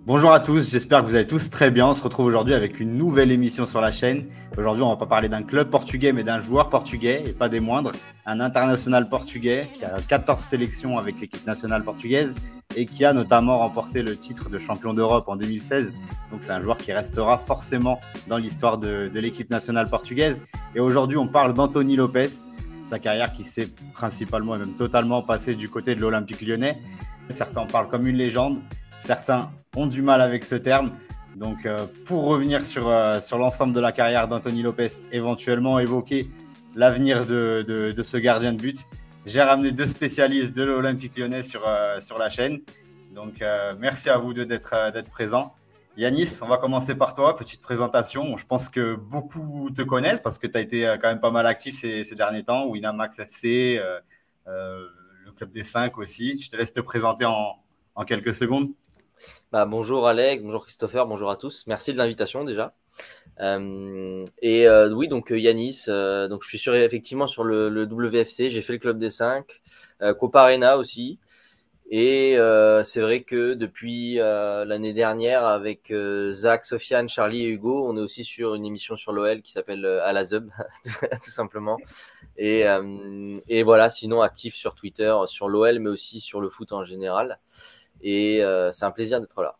Bonjour à tous, j'espère que vous allez tous très bien. On se retrouve aujourd'hui avec une nouvelle émission sur la chaîne. Aujourd'hui, on ne va pas parler d'un club portugais, mais d'un joueur portugais, et pas des moindres, un international portugais qui a 14 sélections avec l'équipe nationale portugaise et qui a notamment remporté le titre de champion d'Europe en 2016. Donc c'est un joueur qui restera forcément dans l'histoire de l'équipe nationale portugaise. Et aujourd'hui, on parle d'Anthony Lopes, sa carrière qui s'est principalement et même totalement passée du côté de l'Olympique lyonnais. Certains en parlent comme une légende. Certains ont du mal avec ce terme. Donc, pour revenir sur l'ensemble de la carrière d'Anthony Lopes, éventuellement évoquer l'avenir de ce gardien de but, j'ai ramené deux spécialistes de l'Olympique lyonnais sur la chaîne. Donc, merci à vous deux d'être présents. Yanis, on va commencer par toi. Petite présentation. Je pense que beaucoup te connaissent parce que tu as été quand même pas mal actif ces derniers temps. Winamax FC, le Club des 5 aussi. Je te laisse te présenter en quelques secondes. Bonjour Alec, bonjour Christopher, bonjour à tous. Merci de l'invitation déjà. Oui, donc Yanis, donc je suis effectivement sur le WFC, j'ai fait le Club des 5, Copa Arena aussi. Et c'est vrai que depuis l'année dernière, avec Zach, Sofiane, Charlie et Hugo, on est aussi sur une émission sur l'OL qui s'appelle À la Zub, tout simplement. Et voilà, sinon actif sur Twitter, sur l'OL, mais aussi sur le foot en général. Et c'est un plaisir d'être là.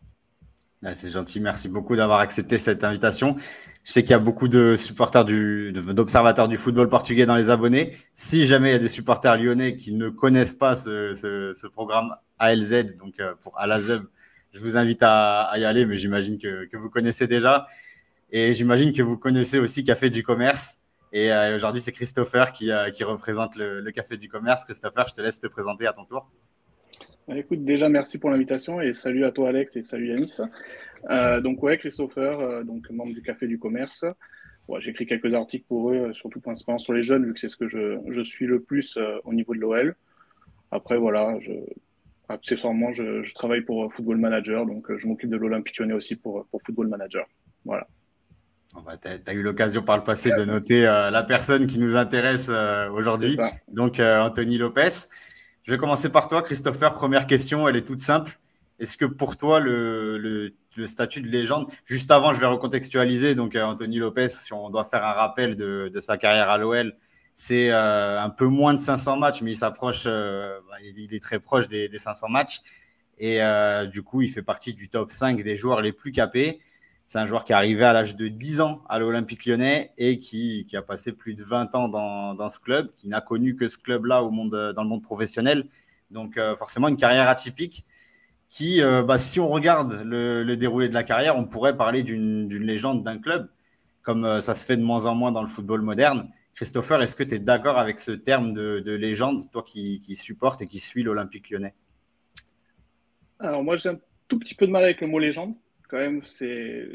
C'est gentil, merci beaucoup d'avoir accepté cette invitation. Je sais qu'il y a beaucoup de supporters d'observateurs du football portugais dans les abonnés. Si jamais il y a des supporters lyonnais qui ne connaissent pas ce programme ALZ, donc pour Alazeb, je vous invite à y aller, mais j'imagine que vous connaissez déjà. Et j'imagine que vous connaissez aussi Café du Commerce. Et aujourd'hui, c'est Christopher qui représente le Café du Commerce. Christopher, je te laisse te présenter à ton tour. Écoute, déjà, merci pour l'invitation et salut à toi, Alex, et salut Yanis. Donc, ouais, Christopher, donc membre du Café du Commerce. Ouais, j'écris quelques articles pour eux, surtout principalement sur les jeunes, vu que c'est ce que je suis le plus au niveau de l'OL. Après, voilà, accessoirement, je travaille pour Football Manager, donc je m'occupe de l'Olympique Lyonnais aussi pour Football Manager. Voilà. Tu as eu l'occasion par le passé de noter la personne qui nous intéresse aujourd'hui, donc Anthony Lopes. Je vais commencer par toi, Christopher. Première question, elle est toute simple. Est-ce que pour toi, le statut de légende, juste avant, je vais recontextualiser, donc Anthony Lopes, si on doit faire un rappel de sa carrière à l'OL, c'est un peu moins de 500 matchs, mais il s'approche, il est très proche des 500 matchs. Et du coup, il fait partie du top 5 des joueurs les plus capés. C'est un joueur qui est arrivé à l'âge de 10 ans à l'Olympique lyonnais et qui a passé plus de 20 ans dans ce club, qui n'a connu que ce club-là dans le monde professionnel. Donc forcément, une carrière atypique qui, si on regarde le déroulé de la carrière, on pourrait parler d'une légende d'un club, comme ça se fait de moins en moins dans le football moderne. Christopher, est-ce que tu es d'accord avec ce terme de légende, toi qui supportes et qui suis l'Olympique lyonnais? Alors moi, j'ai un tout petit peu de mal avec le mot légende. Quand même, c'est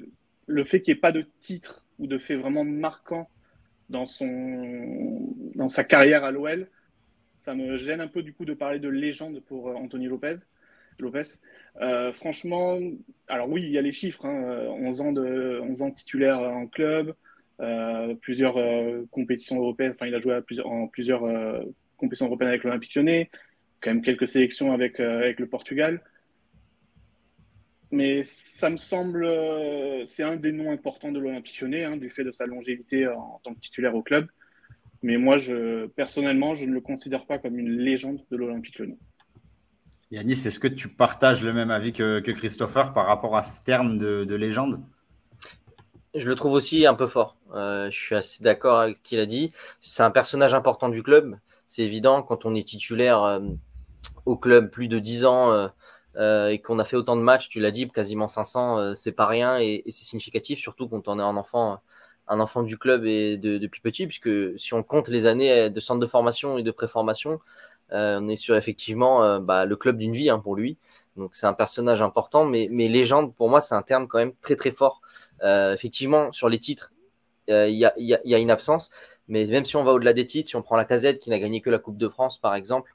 le fait qu'il n'y ait pas de titre ou de fait vraiment marquant dans sa carrière à l'OL. Ça me gêne un peu du coup de parler de légende pour Anthony Lopes. Franchement, alors oui, il y a les chiffres, 11 ans titulaire en club, plusieurs compétitions européennes, enfin il a joué en plusieurs compétitions européennes avec l'Olympique lyonnais, quand même quelques sélections avec le Portugal. Mais ça me semble, c'est un des noms importants de l'Olympique lyonnais, du fait de sa longévité en tant que titulaire au club. Mais moi, personnellement, je ne le considère pas comme une légende de l'Olympique lyonnais. Yanis, est-ce que tu partages le même avis que Christopher par rapport à ce terme de légende? Je le trouve aussi un peu fort. Je suis assez d'accord avec ce qu'il a dit. C'est un personnage important du club. C'est évident, quand on est titulaire au club plus de 10 ans et qu'on a fait autant de matchs, tu l'as dit, quasiment 500, c'est pas rien et c'est significatif, surtout quand on est un enfant du club et depuis petit, puisque si on compte les années de centre de formation et de préformation, on est sur effectivement le club d'une vie pour lui. Donc c'est un personnage important, mais légende, pour moi, c'est un terme quand même très très fort. Effectivement, sur les titres, il y a une absence, mais même si on va au-delà des titres, si on prend la Lacazette qui n'a gagné que la Coupe de France, par exemple,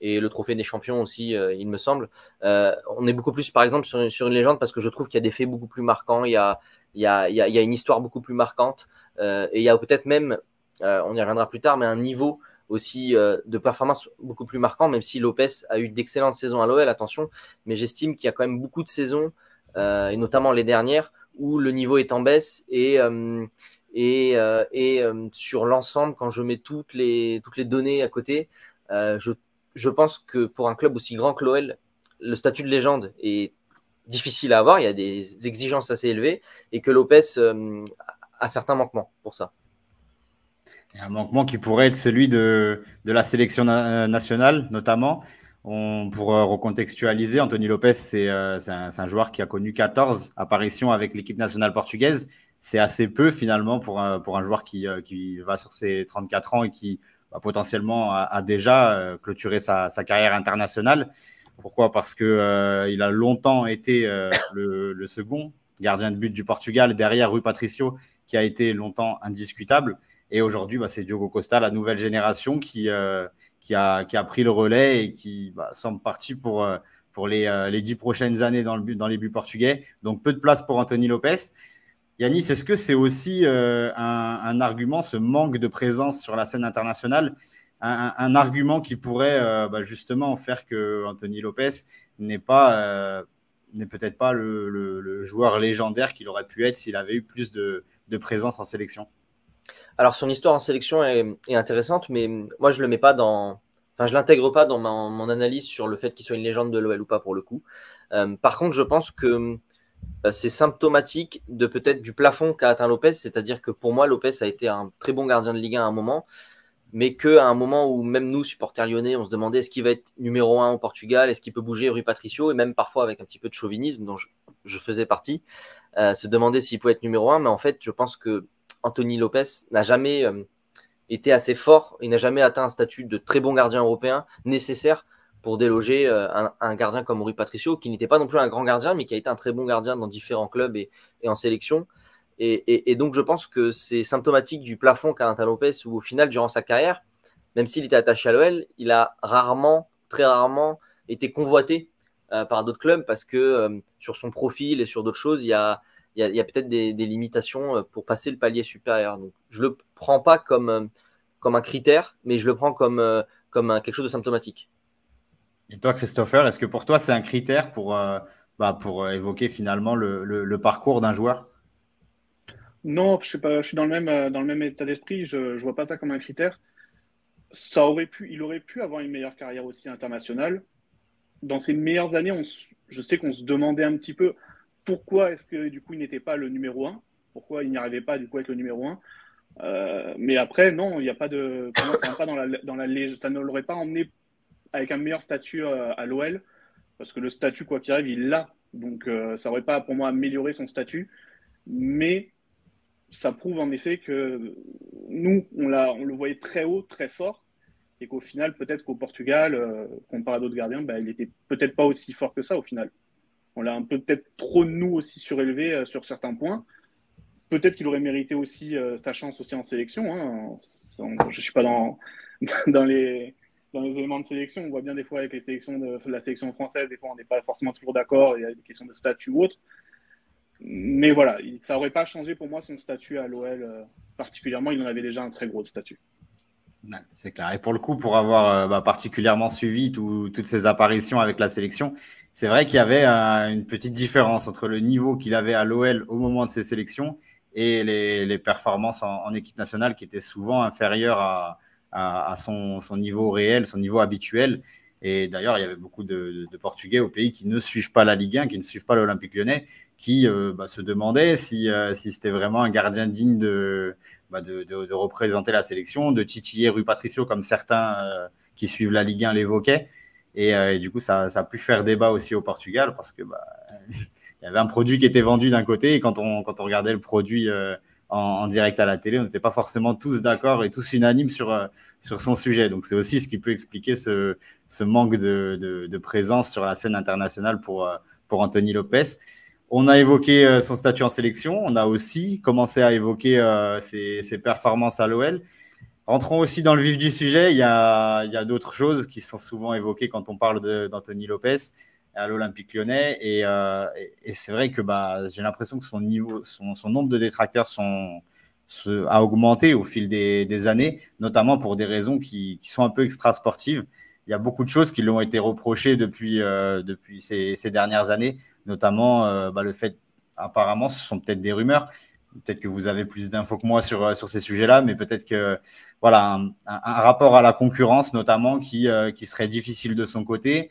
et le trophée des champions aussi, il me semble, on est beaucoup plus, par exemple, sur une légende parce que je trouve qu'il y a des faits beaucoup plus marquants, il y a une histoire beaucoup plus marquante, et il y a peut-être même, on y reviendra plus tard, mais un niveau aussi de performance beaucoup plus marquant, même si Lopes a eu d'excellentes saisons à l'OL, attention, mais j'estime qu'il y a quand même beaucoup de saisons et notamment les dernières, où le niveau est en baisse sur l'ensemble, quand je mets toutes les données à côté, je pense que pour un club aussi grand que l'OL, le statut de légende est difficile à avoir, il y a des exigences assez élevées, et que Lopez a certains manquements pour ça. Et un manquement qui pourrait être celui de la sélection nationale, notamment. Pour recontextualiser, Anthony Lopez, c'est un joueur qui a connu 14 apparitions avec l'équipe nationale portugaise. C'est assez peu finalement pour un joueur qui va sur ses 34 ans et qui potentiellement a déjà clôturé sa carrière internationale. Pourquoi? Parce qu'il a longtemps été le second gardien de but du Portugal, derrière Rui Patricio, qui a été longtemps indiscutable. Et aujourd'hui, c'est Diogo Costa, la nouvelle génération, qui a pris le relais et qui semble parti pour les 10 prochaines années dans les buts portugais. Donc, peu de place pour Anthony Lopez. Yanis, est-ce que c'est aussi un argument, ce manque de présence sur la scène internationale, un argument qui pourrait justement faire que Anthony Lopez n'est peut-être pas le joueur légendaire qu'il aurait pu être s'il avait eu plus de présence en sélection? Alors, son histoire en sélection est intéressante, mais moi, je l'intègre pas dans mon analyse sur le fait qu'il soit une légende de l'OL ou pas, pour le coup. Par contre, je pense que c'est symptomatique de peut-être du plafond qu'a atteint Lopez, c'est-à-dire que pour moi, Lopez a été un très bon gardien de Ligue 1 à un moment, mais qu'à un moment où même nous, supporters lyonnais, on se demandait est-ce qu'il va être numéro 1 au Portugal, est-ce qu'il peut bouger Rui Patricio, et même parfois avec un petit peu de chauvinisme, dont je faisais partie, se demander s'il pouvait être numéro 1, mais en fait, je pense que Anthony Lopez n'a jamais été assez fort, il n'a jamais atteint un statut de très bon gardien européen nécessaire pour déloger un gardien comme Rui Patricio, qui n'était pas non plus un grand gardien, mais qui a été un très bon gardien dans différents clubs et en sélection. Et donc, je pense que c'est symptomatique du plafond qu'a atteint Lopez, où au final, durant sa carrière, même s'il était attaché à l'OL, il a très rarement été convoité par d'autres clubs, parce que sur son profil et sur d'autres choses, il y a peut-être des limitations pour passer le palier supérieur. Donc, je ne le prends pas comme un critère, mais je le prends comme quelque chose de symptomatique. Et toi, Christopher, est-ce que pour toi, c'est un critère pour évoquer finalement le parcours d'un joueur? Non, je suis dans le même état d'esprit. Je vois pas ça comme un critère. Il aurait pu avoir une meilleure carrière aussi internationale. Dans ses meilleures années, je sais qu'on se demandait un petit peu pourquoi est-ce que du coup il n'était pas le numéro 1, pourquoi il n'y arrivait pas du coup à être le numéro 1. Mais après, non, il n'y a pas de. Pour moi, ça pas ça ne l'aurait pas emmené avec un meilleur statut à l'OL, parce que le statut, quoi qu'il arrive, il l'a. Donc ça n'aurait pas pour moi amélioré son statut. Mais ça prouve en effet que nous, on le voyait très haut, très fort, et qu'au final, peut-être qu'au Portugal, comparé à d'autres gardiens, il n'était peut-être pas aussi fort que ça au final. On l'a un peu peut-être trop, nous aussi, surélevé sur certains points. Peut-être qu'il aurait mérité aussi sa chance aussi en sélection. Hein. Je ne suis pas dans les éléments de sélection. On voit bien des fois avec les sélections de la sélection française, des fois on n'est pas forcément toujours d'accord, il y a des questions de statut ou autre. Mais voilà, ça n'aurait pas changé pour moi son statut à l'OL particulièrement. Il en avait déjà un très gros statut. C'est clair. Et pour le coup, pour avoir particulièrement suivi toutes ces apparitions avec la sélection, c'est vrai qu'il y avait une petite différence entre le niveau qu'il avait à l'OL au moment de ses sélections et les performances en équipe nationale, qui étaient souvent inférieures à son niveau réel, son niveau habituel. Et d'ailleurs, il y avait beaucoup de Portugais au pays qui ne suivent pas la Ligue 1, qui ne suivent pas l'Olympique Lyonnais, qui se demandaient si c'était vraiment un gardien digne de représenter la sélection, de titiller Rui Patricio, comme certains qui suivent la Ligue 1 l'évoquaient. Et du coup, ça a pu faire débat aussi au Portugal, parce que il y avait un produit qui était vendu d'un côté, et quand on regardait le produit en direct à la télé, on n'était pas forcément tous d'accord et tous unanimes sur son sujet. Donc, c'est aussi ce qui peut expliquer ce manque de présence sur la scène internationale pour Anthony Lopez. On a évoqué son statut en sélection. On a aussi commencé à évoquer ses performances à l'OL. Rentrons aussi dans le vif du sujet. Il y a d'autres choses qui sont souvent évoquées quand on parle d'Anthony Lopez à l'Olympique Lyonnais. Et c'est vrai que j'ai l'impression que son nombre de détracteurs a augmenté au fil des années, notamment pour des raisons qui sont un peu extra-sportives. il y a beaucoup de choses qui lui ont été reprochées depuis ces dernières années, notamment le fait, apparemment, ce sont peut-être des rumeurs, peut-être que vous avez plus d'infos que moi sur ces sujets-là, mais peut-être que voilà, un rapport à la concurrence notamment qui serait difficile de son côté.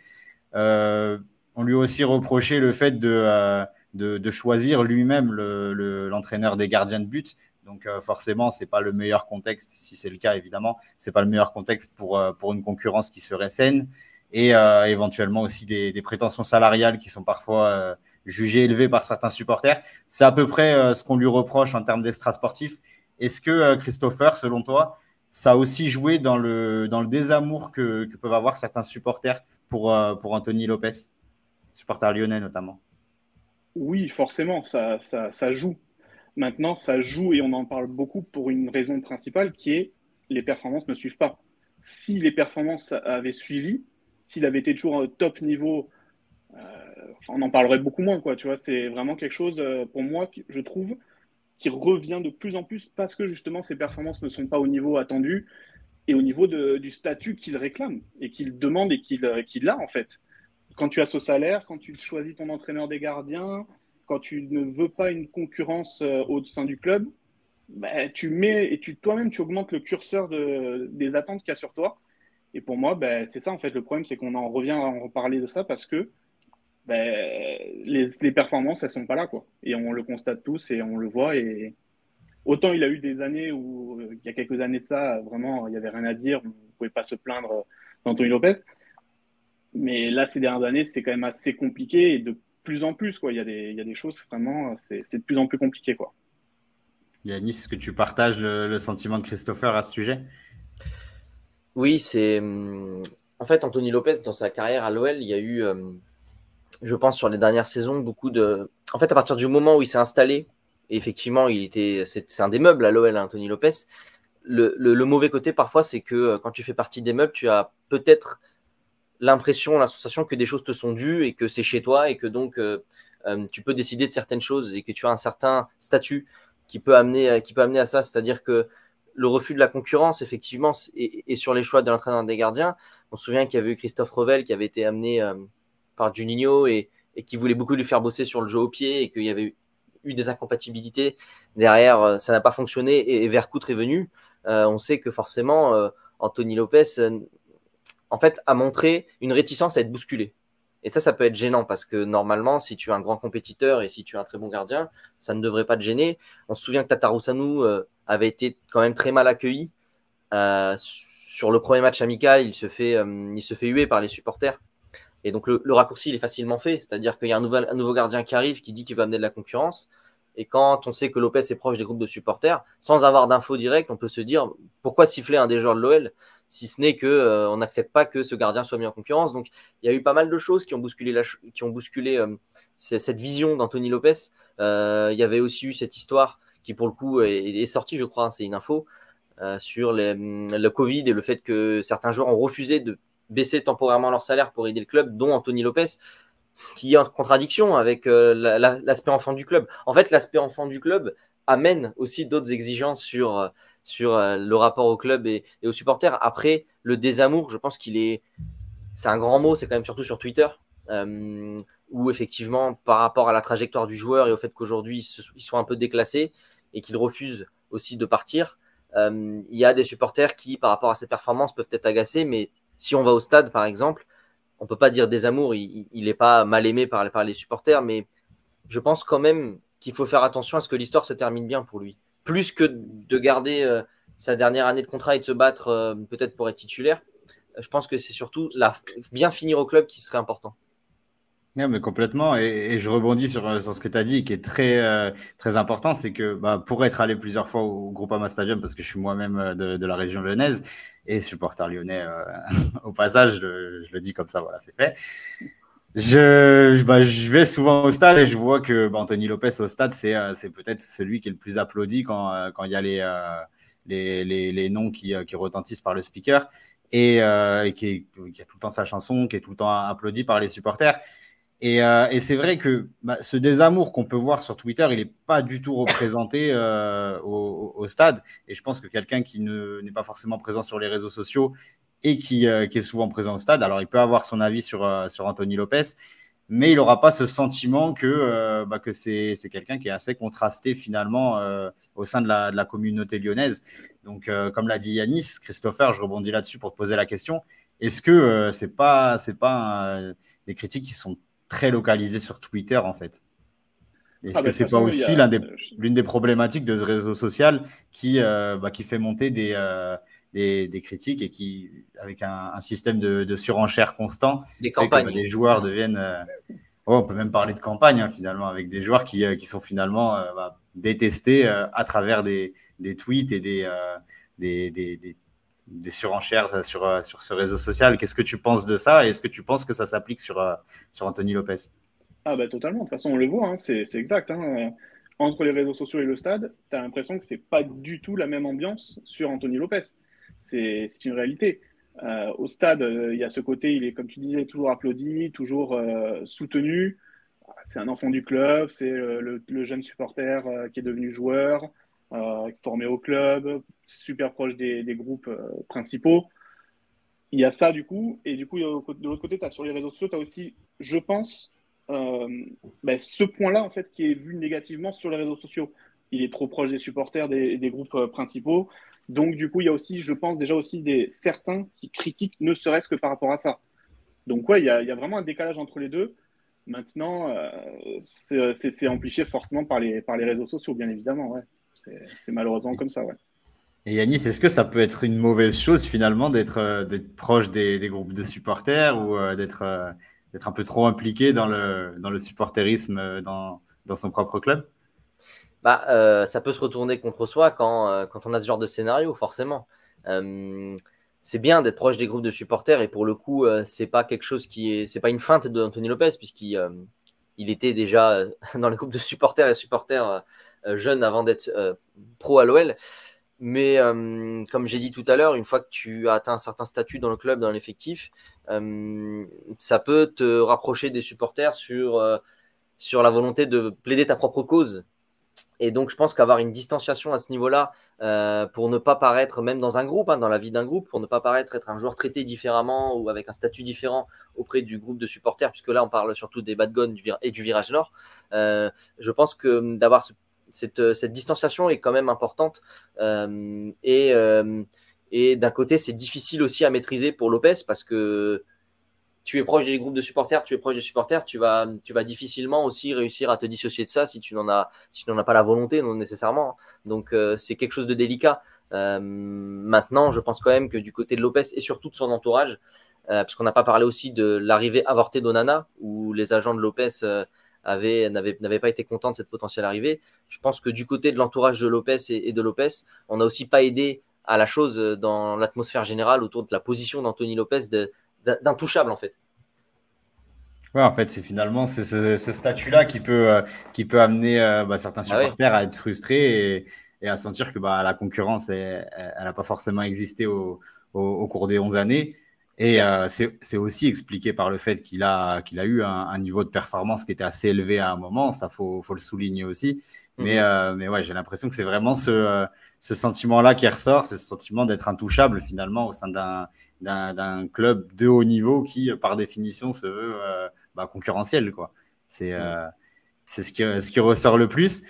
On lui a aussi reproché le fait de choisir lui-même l'entraîneur des gardiens de but. Donc forcément, ce n'est pas le meilleur contexte, si c'est le cas évidemment, ce n'est pas le meilleur contexte pour une concurrence qui serait saine. Et éventuellement aussi des prétentions salariales qui sont parfois jugées élevées par certains supporters. C'est à peu près ce qu'on lui reproche en termes d'extra-sportif. Est-ce que, Christopher, selon toi, ça a aussi joué dans le désamour que peuvent avoir certains supporters pour Anthony Lopez, supporter lyonnais notamment? Oui, forcément, ça joue. Maintenant, ça joue et on en parle beaucoup pour une raison principale qui est les performances ne suivent pas. Si les performances avaient suivi, s'il avait été toujours au top niveau, on en parlerait beaucoup moins, quoi. Tu vois, c'est vraiment quelque chose, pour moi, je trouve, qui revient de plus en plus parce que justement ces performances ne sont pas au niveau attendu et au niveau du statut qu'il réclame et qu'il demande et qu'il a en fait. Quand tu as ce salaire, quand tu choisis ton entraîneur des gardiens, quand tu ne veux pas une concurrence au sein du club, bah, tu mets et toi-même tu augmentes le curseur des attentes qu'il y a sur toi. Et pour moi, bah, c'est ça en fait le problème, c'est qu'on en revient à en reparler de ça parce que bah, les performances elles sont pas là quoi. Et on le constate tous et on le voit. Et autant il a eu des années où il y a quelques années de ça, vraiment il y avait rien à dire, on ne pouvait pas se plaindre d'Anthony Lopez. Mais là, ces dernières années, c'est quand même assez compliqué et de plus en plus, quoi. Il y a des choses vraiment, c'est de plus en plus compliqué, quoi. Yanis, est-ce que tu partages le sentiment de Christopher à ce sujet? Oui, c'est. En fait, Anthony Lopez, dans sa carrière à l'OL, il y a eu, je pense, sur les dernières saisons, beaucoup de. En fait, à partir du moment où il s'est installé, et effectivement, c'est un des meubles à l'OL, Anthony Lopez. Le mauvais côté, parfois, c'est que quand tu fais partie des meubles, tu as peut-être l'impression, la sensation que des choses te sont dues et que c'est chez toi et que donc tu peux décider de certaines choses et que tu as un certain statut qui peut amener à ça. C'est-à-dire que le refus de la concurrence, effectivement, et sur les choix de l'entraîneur des gardiens, on se souvient qu'il y avait eu Christophe Revel qui avait été amené par Juninho et qui voulait beaucoup lui faire bosser sur le jeu au pied et qu'il y avait eu des incompatibilités. Derrière, ça n'a pas fonctionné et Vercouttre est venu. On sait que forcément, Anthony Lopez en fait, a montré une réticence à être bousculé. Et ça peut être gênant parce que normalement, si tu es un grand compétiteur et si tu es un très bon gardien, ça ne devrait pas te gêner. On se souvient que Tatarusanu avait été quand même très mal accueilli. Sur le premier match amical, il se fait huer par les supporters. Et donc, le raccourci, il est facilement fait. C'est-à-dire qu'il y a un nouveau gardien qui arrive, qui dit qu'il va amener de la concurrence. Et quand on sait que Lopez est proche des groupes de supporters, sans avoir d'infos directes, on peut se dire pourquoi siffler un des joueurs de l'OL si ce n'est qu'on n'accepte pas que ce gardien soit mis en concurrence. Donc, il y a eu pas mal de choses qui ont bousculé, cette vision d'Anthony Lopez. Il y avait aussi eu cette histoire qui, pour le coup, est sortie, je crois, c'est une info, sur le Covid et le fait que certains joueurs ont refusé de baisser temporairement leur salaire pour aider le club, dont Anthony Lopez, ce qui est en contradiction avec l'aspect enfant du club. En fait, l'aspect enfant du club amène aussi d'autres exigences sur le rapport au club et aux supporters. Après, le désamour, je pense c'est un grand mot, c'est quand même surtout sur Twitter, où effectivement, par rapport à la trajectoire du joueur et au fait qu'aujourd'hui, il soit un peu déclassé et qu'il refuse aussi de partir, il y a des supporters qui, par rapport à ses performances, peuvent être agacés, mais si on va au stade, par exemple, on ne peut pas dire désamour, il n'est pas mal aimé par les supporters, mais je pense quand même qu'il faut faire attention à ce que l'histoire se termine bien pour lui. Plus que de garder sa dernière année de contrat et de se battre peut-être pour être titulaire, je pense que c'est surtout bien finir au club qui serait important. Ouais, mais complètement. Et je rebondis sur ce que tu as dit, qui est très important, c'est que pour être allé plusieurs fois au Groupama Stadium, parce que je suis moi-même de la région lyonnaise et supporter lyonnais au passage, je le dis comme ça, voilà, c'est fait. Je vais souvent au stade et je vois que Anthony Lopez au stade, c'est peut-être celui qui est le plus applaudi quand il y a les noms qui retentissent par le speaker et qui a tout le temps sa chanson, qui est tout le temps applaudi par les supporters. Et c'est vrai que ce désamour qu'on peut voir sur Twitter, il n'est pas du tout représenté au stade. Et je pense que quelqu'un qui n'est pas forcément présent sur les réseaux sociaux et qui est souvent présent au stade. Alors, il peut avoir son avis sur Anthony Lopez, mais il n'aura pas ce sentiment que c'est quelqu'un qui est assez contrasté finalement au sein de la communauté lyonnaise. Donc, comme l'a dit Yanis, Christopher, je rebondis là-dessus pour te poser la question. Est-ce que c'est pas des critiques qui sont très localisées sur Twitter en fait? Est-ce que c'est pas aussi l'une des problématiques de ce réseau social qui fait monter des critiques et qui, avec un système de surenchère constant, des campagnes. Que des joueurs deviennent. On peut même parler de campagne hein, finalement, avec des joueurs qui sont finalement détestés à travers des tweets et des surenchères sur ce réseau social. Qu'est-ce que tu penses de ça? Et est-ce que tu penses que ça s'applique sur Anthony Lopez? Ah bah totalement, de toute façon on le voit, hein, c'est exact. Hein. Entre les réseaux sociaux et le stade, tu as l'impression que c'est pas du tout la même ambiance sur Anthony Lopez. C'est une réalité. Au stade, il y a ce côté, il est, comme tu disais, toujours applaudi, toujours soutenu. C'est un enfant du club, c'est le jeune supporter qui est devenu joueur, formé au club, super proche des groupes principaux. Il y a ça du coup, et du coup, de l'autre côté, tu as sur les réseaux sociaux, tu as aussi, je pense, ce point-là en fait qui est vu négativement sur les réseaux sociaux. Il est trop proche des supporters des groupes principaux. Donc du coup, il y a aussi, je pense déjà aussi certains qui critiquent ne serait-ce que par rapport à ça. Donc ouais, il y a vraiment un décalage entre les deux. Maintenant, c'est amplifié forcément par les réseaux sociaux, bien évidemment. Ouais. C'est malheureusement comme ça, ouais. Et Yanis, est-ce que ça peut être une mauvaise chose finalement d'être proche des groupes de supporters ou d'être un peu trop impliqué dans le supporterisme dans son propre club? Ça peut se retourner contre soi quand on a ce genre de scénario, forcément. C'est bien d'être proche des groupes de supporters et pour le coup, c'est pas quelque chose c'est pas une feinte d'Anthony Lopez puisqu'il était déjà dans les groupes de supporters et supporters jeunes avant d'être pro à l'OL. Mais comme j'ai dit tout à l'heure, une fois que tu as atteint un certain statut dans le club, dans l'effectif, ça peut te rapprocher des supporters sur la volonté de plaider ta propre cause. Et donc, je pense qu'avoir une distanciation à ce niveau-là, pour ne pas paraître, même dans un groupe, hein, dans la vie d'un groupe, pour ne pas paraître être un joueur traité différemment ou avec un statut différent auprès du groupe de supporters, puisque là, on parle surtout des bad guns et du virage nord, je pense que d'avoir cette distanciation est quand même importante. Et d'un côté, c'est difficile aussi à maîtriser pour Lopez parce que tu es proche des groupes de supporters, tu vas difficilement aussi réussir à te dissocier de ça si tu n'en as pas la volonté, non nécessairement. Donc, c'est quelque chose de délicat. Maintenant, je pense quand même que du côté de Lopez et surtout de son entourage, parce qu'on n'a pas parlé aussi de l'arrivée avortée d'Onana, où les agents de Lopez n'avaient pas été contents de cette potentielle arrivée. Je pense que du côté de l'entourage de Lopez et de Lopez, on n'a aussi pas aidé à la chose dans l'atmosphère générale autour de la position d'Anthony Lopez d'intouchable en fait. Ouais, en fait, c'est finalement ce statut-là qui peut amener certains supporters à être frustrés et à sentir que la concurrence, elle n'a pas forcément existé au cours des 11 années. Et c'est aussi expliqué par le fait qu'il a eu un niveau de performance qui était assez élevé à un moment. Ça, faut le souligner aussi. Mais ouais, j'ai l'impression que c'est vraiment ce sentiment-là qui ressort, c'est ce sentiment d'être intouchable finalement au sein d'un club de haut niveau qui, par définition, se veut concurrentiel, quoi. C'est ce qui ressort le plus.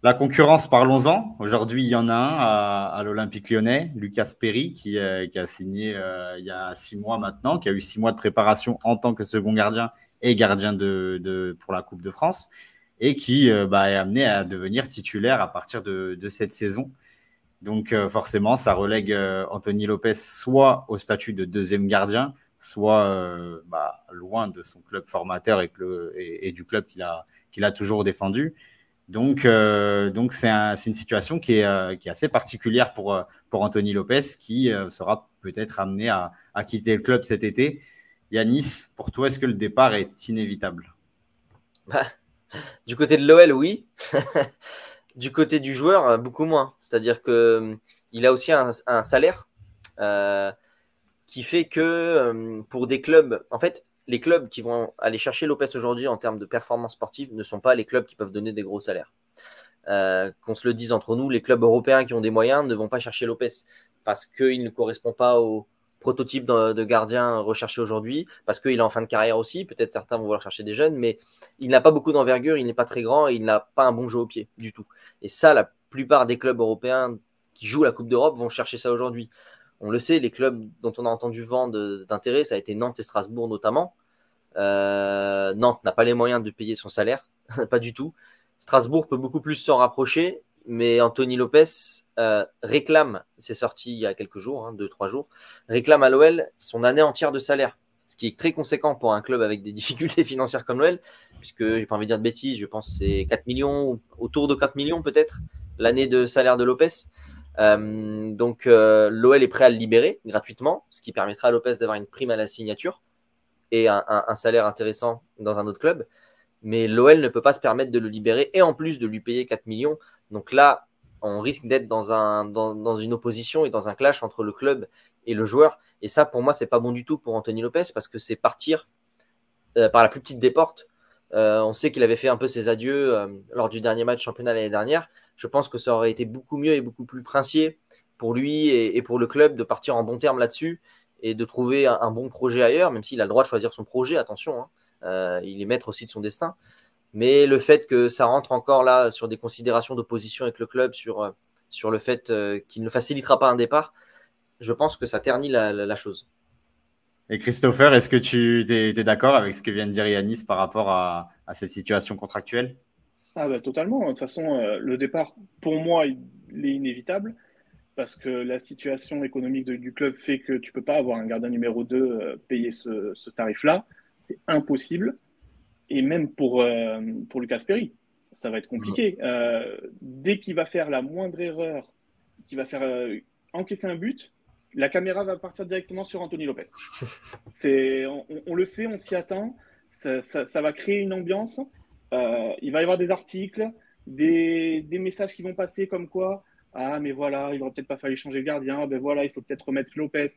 La concurrence, parlons-en. Aujourd'hui, il y en a un à l'Olympique Lyonnais, Lucas Perry, qui a signé il y a 6 mois maintenant, qui a eu 6 mois de préparation en tant que second gardien et gardien pour la Coupe de France, et qui est amené à devenir titulaire à partir de cette saison. Donc forcément, ça relègue Anthony Lopez soit au statut de deuxième gardien, soit loin de son club formateur et du club qu'il a toujours défendu. Donc c'est une situation qui est assez particulière pour Anthony Lopez, qui sera peut-être amené à quitter le club cet été. Yanis, pour toi, est-ce que le départ est inévitable? Du côté de l'OL, oui. Du côté du joueur, beaucoup moins. C'est-à-dire qu'il a aussi un salaire qui fait que pour des clubs, en fait, les clubs qui vont aller chercher Lopez aujourd'hui en termes de performance sportive ne sont pas les clubs qui peuvent donner des gros salaires. Qu'on se le dise entre nous, les clubs européens qui ont des moyens ne vont pas chercher Lopez parce qu'il ne correspond pas aux prototype de gardien recherché aujourd'hui, parce qu'il est en fin de carrière aussi. Peut-être certains vont vouloir chercher des jeunes, mais il n'a pas beaucoup d'envergure, il n'est pas très grand et il n'a pas un bon jeu au pied du tout. Et ça, la plupart des clubs européens qui jouent la Coupe d'Europe vont chercher ça aujourd'hui. On le sait, les clubs dont on a entendu vent d'intérêt, ça a été Nantes et Strasbourg notamment. Nantes n'a pas les moyens de payer son salaire, pas du tout. Strasbourg peut beaucoup plus s'en rapprocher, mais Anthony Lopez réclame, c'est sorti il y a quelques jours, 2-3 jours, réclame à l'OL son année entière de salaire, ce qui est très conséquent pour un club avec des difficultés financières comme l'OL, puisque j'ai pas envie de dire de bêtises, je pense que c'est 4 millions, autour de 4 millions peut-être, l'année de salaire de Lopez. Donc l'OL est prêt à le libérer gratuitement, ce qui permettra à Lopez d'avoir une prime à la signature et un salaire intéressant dans un autre club. Mais l'OL ne peut pas se permettre de le libérer et en plus de lui payer 4 millions. Donc là, on risque d'être dans une opposition et dans un clash entre le club et le joueur. Et ça, pour moi, c'est pas bon du tout pour Anthony Lopez parce que c'est partir par la plus petite des portes. On sait qu'il avait fait un peu ses adieux lors du dernier match championnat l'année dernière. Je pense que ça aurait été beaucoup mieux et beaucoup plus princier pour lui et pour le club de partir en bon terme là-dessus et de trouver un bon projet ailleurs, même s'il a le droit de choisir son projet, attention, il est maître aussi de son destin. Mais le fait que ça rentre encore là sur des considérations d'opposition avec le club, sur le fait qu'il ne facilitera pas un départ, je pense que ça ternit la chose. Et Christopher, est-ce que tu es d'accord avec ce que vient de dire Yanis par rapport à cette situation contractuelle? Ah bah totalement. De toute façon, le départ, pour moi, il est inévitable parce que la situation économique du club fait que tu peux pas avoir un gardien numéro 2 payer ce tarif-là. C'est impossible. Et même pour Lucas Perry, ça va être compliqué. Dès qu'il va faire la moindre erreur, qu'il va faire encaisser un but, la caméra va partir directement sur Anthony Lopez. On le sait, on s'y attend. Ça va créer une ambiance. Il va y avoir des articles, des messages qui vont passer comme quoi ah, mais voilà, il n'aurait peut-être pas fallu changer le gardien. Ben voilà, il faut peut-être remettre Lopez.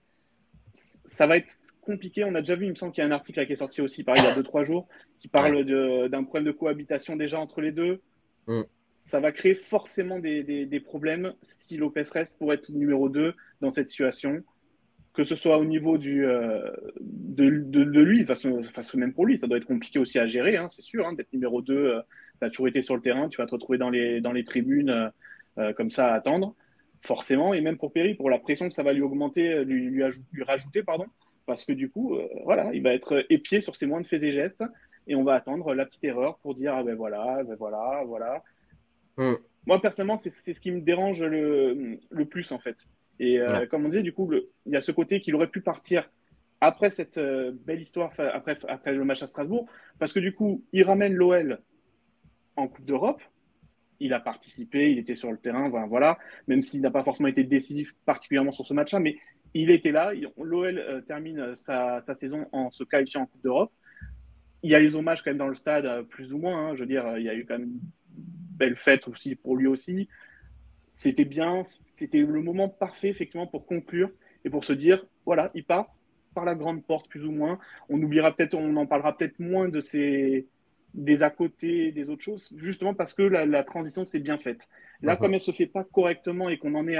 Ça va être compliqué. On a déjà vu, il me semble qu'il y a un article qui est sorti aussi, pareil, il y a 2-3 jours, qui parle d'un problème de cohabitation déjà entre les deux. Ça va créer forcément des problèmes si Lopez reste pour être numéro 2 dans cette situation. Que ce soit au niveau de lui, de toute façon, même pour lui, ça doit être compliqué aussi à gérer, c'est sûr, d'être numéro 2. Tu as toujours été sur le terrain, tu vas te retrouver dans les tribunes comme ça à attendre, forcément. Et même pour Perry, pour la pression que ça va lui augmenter, lui rajouter, pardon, parce que du coup, voilà, il va être épié sur ses moindres faits et gestes et on va attendre la petite erreur pour dire ah ben voilà, ben voilà, voilà. Moi, personnellement, c'est ce qui me dérange le plus, en fait. Et comme on disait, du coup, il y a ce côté qu'il aurait pu partir après cette belle histoire, après le match à Strasbourg, parce que du coup, il ramène l'OL en Coupe d'Europe. Il a participé, il était sur le terrain, voilà, même s'il n'a pas forcément été décisif particulièrement sur ce match-là, mais il était là. L'OL termine sa saison en se qualifiant en Coupe d'Europe. Il y a les hommages quand même dans le stade, plus ou moins. Je veux dire, il y a eu quand même belle fête aussi pour lui aussi. C'était bien, c'était le moment parfait effectivement pour conclure et pour se dire voilà, il part par la grande porte plus ou moins. On oubliera peut-être, on en parlera peut-être moins des à côté, des autres choses, justement parce que la transition s'est bien faite. Là, comme elle se fait pas correctement et qu'on en est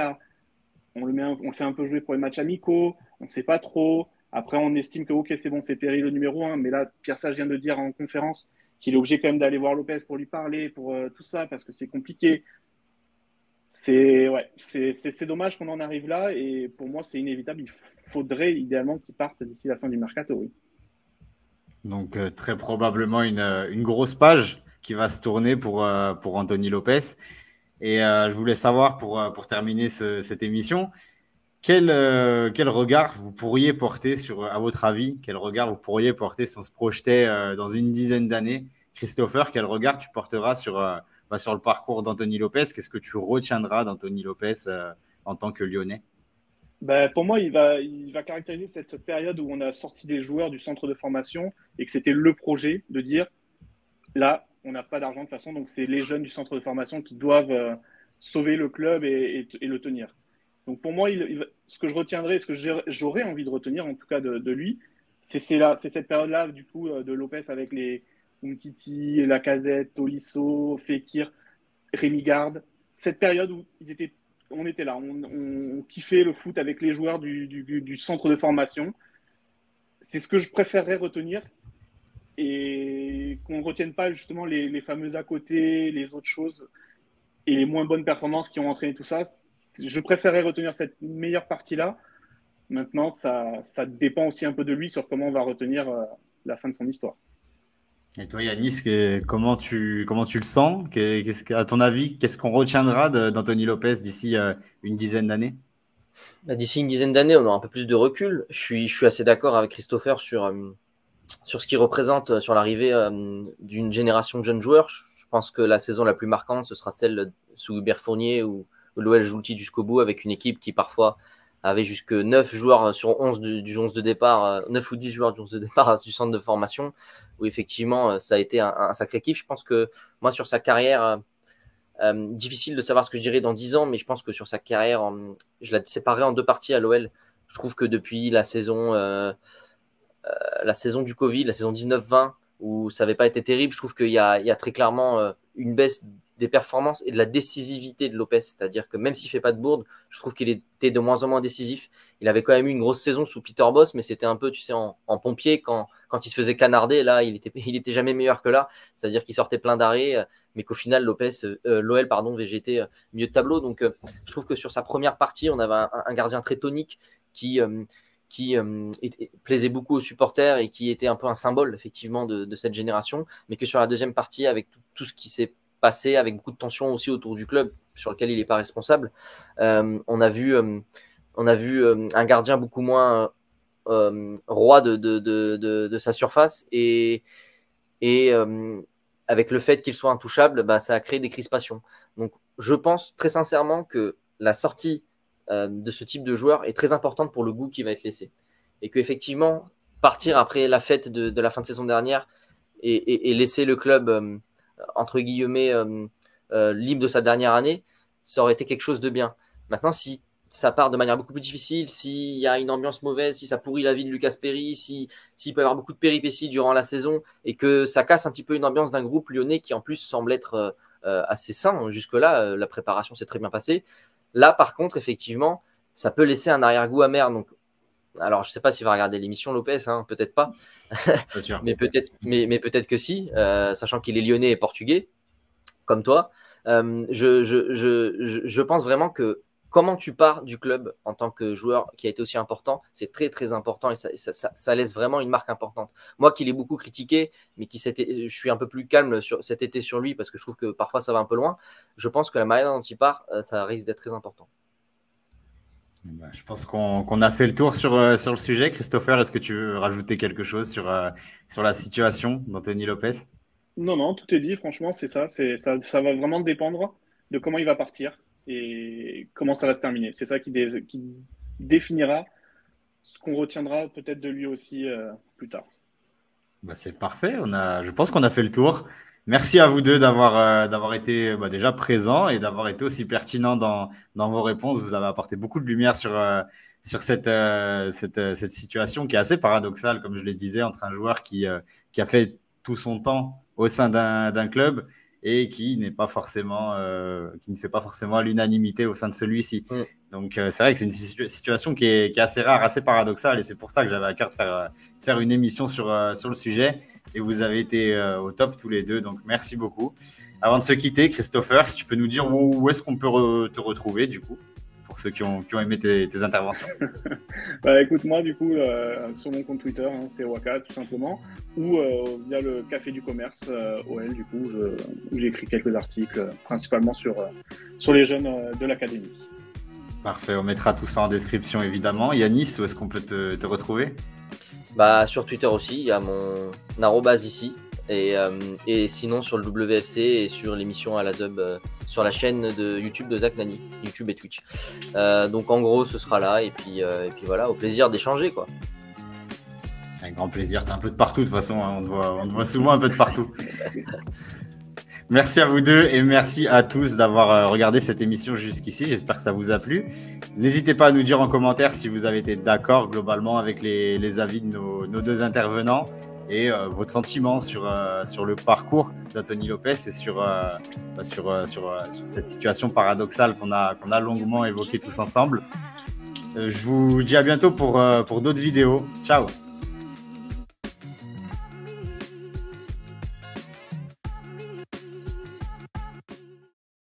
on le fait un peu jouer pour les matchs amicaux, on ne sait pas trop. Après, on estime que ok, c'est bon, c'est Perry le numéro 1, mais là, Pierre Sage vient de dire en conférence qu'il est obligé quand même d'aller voir Lopez pour lui parler, pour tout ça, parce que c'est compliqué. C'est dommage qu'on en arrive là, et pour moi, c'est inévitable. Il faudrait idéalement qu'il parte d'ici la fin du mercato. Oui. Donc, très probablement une grosse page qui va se tourner pour Anthony Lopez. Et je voulais savoir, pour terminer cette émission, quel regard vous pourriez porter à votre avis, quel regard vous pourriez porter si on se projetait dans une dizaine d'années? Christopher, quel regard tu porteras sur le parcours d'Anthony Lopez? Qu'est-ce que tu retiendras d'Anthony Lopez en tant que Lyonnais? Pour moi, il va caractériser cette période où on a sorti des joueurs du centre de formation et que c'était le projet de dire là, on n'a pas d'argent de toute façon, donc c'est les jeunes du centre de formation qui doivent sauver le club et le tenir. Donc pour moi, ce que je retiendrai, ce que j'aurais envie de retenir en tout cas de lui, c'est cette période-là du coup de Lopez avec les Umtiti, Lacazette, Tolisso, Fekir, Rémi Garde. Cette période où ils étaient on était là, on kiffait le foot avec les joueurs du centre de formation. C'est ce que je préférerais retenir et qu'on ne retienne pas justement les fameux à côté, les autres choses et les moins bonnes performances qui ont entraîné tout ça. Je préférerais retenir cette meilleure partie-là. Maintenant, ça dépend aussi un peu de lui sur comment on va retenir la fin de son histoire. Et toi, Yanis, comment tu le sens? À ton avis, qu'est-ce qu'on retiendra d'Anthony Lopez d'ici une dizaine d'années? D'ici une dizaine d'années, on aura un peu plus de recul. Je suis assez d'accord avec Christopher sur ce qu'il représente, sur l'arrivée d'une génération de jeunes joueurs. Je pense que la saison la plus marquante, ce sera celle sous Hubert Fournier où l'OL joue le titre jusqu'au bout avec une équipe qui parfois avait jusque 9 joueurs sur 11 du 11 de départ, 9 ou 10 joueurs du 11 de départ du centre de formation, où effectivement ça a été un sacré kiff. Je pense que moi sur sa carrière, difficile de savoir ce que je dirais dans 10 ans, mais je pense que sur sa carrière, je la séparerai en deux parties à l'OL. Je trouve que depuis la saison du Covid, la saison 19-20, où ça n'avait pas été terrible, je trouve qu'il y a très clairement une baisse des performances et de la décisivité de Lopez. C'est-à-dire que même s'il ne fait pas de bourde, je trouve qu'il était de moins en moins décisif. Il avait quand même eu une grosse saison sous Peter Bosz, mais c'était un peu, tu sais, en pompier quand il se faisait canarder. Là, il était jamais meilleur que là. C'est-à-dire qu'il sortait plein d'arrêts, mais qu'au final, l'OL végétait milieu de tableau. Donc, je trouve que sur sa première partie, on avait un gardien très tonique qui plaisait beaucoup aux supporters et qui était un peu un symbole, effectivement, de cette génération. Mais que sur la deuxième partie, avec tout ce qui s'est passé, avec beaucoup de tensions aussi autour du club sur lequel il n'est pas responsable, on a vu un gardien beaucoup moins roi de sa surface et avec le fait qu'il soit intouchable, ça a créé des crispations. Donc je pense très sincèrement que la sortie de ce type de joueur est très importante pour le goût qui va être laissé et qu'effectivement partir après la fête de la fin de saison dernière et laisser le club entre guillemets libre de sa dernière année, ça aurait été quelque chose de bien. Maintenant, si ça part de manière beaucoup plus difficile, s'il y a une ambiance mauvaise, si ça pourrit la vie de Lucas Perry, s'il peut y avoir beaucoup de péripéties durant la saison et que ça casse un petit peu une ambiance d'un groupe lyonnais qui en plus semble être assez sain jusque-là, la préparation s'est très bien passée. Là, par contre, effectivement, ça peut laisser un arrière-goût amer. Donc, alors, je ne sais pas s'il va regarder l'émission Lopez, peut-être pas, mais peut-être que si, sachant qu'il est lyonnais et portugais, comme toi. Je pense vraiment que comment tu pars du club en tant que joueur qui a été aussi important, c'est très très important et ça laisse vraiment une marque importante. Moi qui l'ai beaucoup critiqué, mais je suis un peu plus calme cet été sur lui parce que je trouve que parfois ça va un peu loin, je pense que la manière dont il part, ça risque d'être très important. Je pense qu'on a fait le tour sur le sujet. Christopher, est-ce que tu veux rajouter quelque chose sur la situation d'Anthony Lopez? Non, tout est dit. Franchement, c'est ça. Ça va vraiment dépendre de comment il va partir et comment ça va se terminer. C'est ça qui définira ce qu'on retiendra peut-être de lui aussi plus tard. C'est parfait. Je pense qu'on a fait le tour. Merci à vous deux d'avoir été déjà présents et d'avoir été aussi pertinents dans vos réponses. Vous avez apporté beaucoup de lumière sur cette situation qui est assez paradoxale, comme je le disais, entre un joueur qui a fait tout son temps au sein d'un club et qui ne fait pas forcément à l'unanimité au sein de celui-ci. Donc, c'est vrai que c'est une situation qui est assez rare, assez paradoxale et c'est pour ça que j'avais à cœur de faire une émission sur le sujet. Et vous avez été au top tous les deux, donc merci beaucoup. Avant de se quitter, Christopher, si tu peux nous dire où est-ce qu'on peut te retrouver, du coup, pour ceux qui ont aimé tes interventions. Écoute, moi, du coup, sur mon compte Twitter, c'est Waka, tout simplement, ou via le Café du Commerce, OL, du coup, où j'écris quelques articles, principalement sur les jeunes de l'académie. Parfait, on mettra tout ça en description, évidemment. Yanis, où est-ce qu'on peut te retrouver ? Sur Twitter aussi, il y a mon arrobase ici. Et sinon sur le WFC et sur l'émission à la Zub sur la chaîne de YouTube de Zach Nani, YouTube et Twitch. Donc en gros, ce sera là. Et puis voilà, au plaisir d'échanger, quoi. Avec grand plaisir. T'es un peu de partout, de toute façon. On te voit souvent un peu de partout. Merci à vous deux et merci à tous d'avoir regardé cette émission jusqu'ici. J'espère que ça vous a plu. N'hésitez pas à nous dire en commentaire si vous avez été d'accord globalement avec les avis de nos deux intervenants et votre sentiment sur le parcours d'Anthony Lopez et sur cette situation paradoxale qu'on a longuement évoquée tous ensemble. Je vous dis à bientôt pour d'autres vidéos. Ciao!